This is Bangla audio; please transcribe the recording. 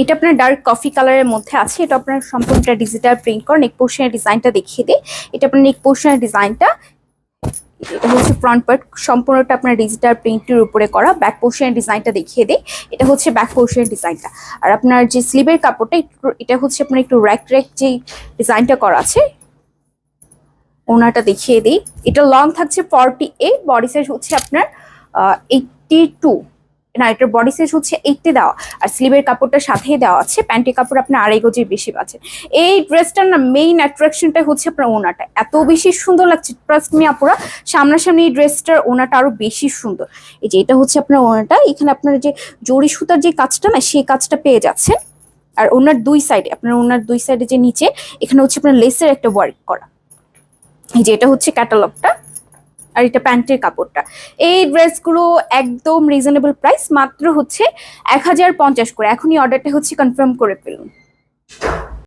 এটা আপনার ডার্ক কফি কালারের মধ্যে আছে। এটা আপনার সম্পূর্ণটা ডিজিটাল প্রিন্ট করা। নেক পোর্শনের ডিজাইনটা দেখিয়ে দিই। এটা আপনার নেক পোর্শনের ডিজাইনটা, এটা হচ্ছে ফ্রন্ট পার্ট, সম্পূর্ণটা আপনার ডিজিটাল প্রিন্টের উপরে করা। ব্যাক পোর্শনের ডিজাইনটা দেখিয়ে দিই। এটা হচ্ছে ব্যাক পোর্শনের ডিজাইনটা। আর আপনার যে স্লিভের কাপড়টা এটা হচ্ছে আপনার একটু র্যাক র্যাক যে ডিজাইনটা করা আছে, ওনাটা দেখিয়ে দিই। এটা লং থাকছে 48, বডি সাইজ হচ্ছে আপনার 82, না এটার বডি সাইজ হচ্ছে 80 দেওয়া। আর স্লিভের কাপড়টা সাথেই দেওয়া আছে। প্যান্টের কাপড় আপনার 2.5 গজের বেশি পাচ্ছেন। এই ড্রেসটার না মেইন অ্যাট্রাকশনটা হচ্ছে আপনার ওনাটা, এত বেশি সুন্দর লাগছে ট্রাস্ট মি আপুরা। সামনাসামনি এই ড্রেসটার ওনাটা আরো বেশি সুন্দর। এই যে এটা হচ্ছে আপনার ওনাটা, এখানে আপনার যে জরি সুতার যে কাজটা না সেই কাজটা পেয়ে যাচ্ছেন। আর ওনার দুই সাইডে, আপনার ওনার দুই সাইডে যে নিচে এখানে হচ্ছে আপনার লেসের একটা ওয়ার্ক করা। এই যে এটা হচ্ছে ক্যাটালগটা, আর এটা প্যান্টের কাপড়টা। এই ড্রেসগুলো একদম রিজনেবল প্রাইস, মাত্র হচ্ছে 1050 করে। এখনই অর্ডারটা হচ্ছে কনফার্ম করে ফেলুন।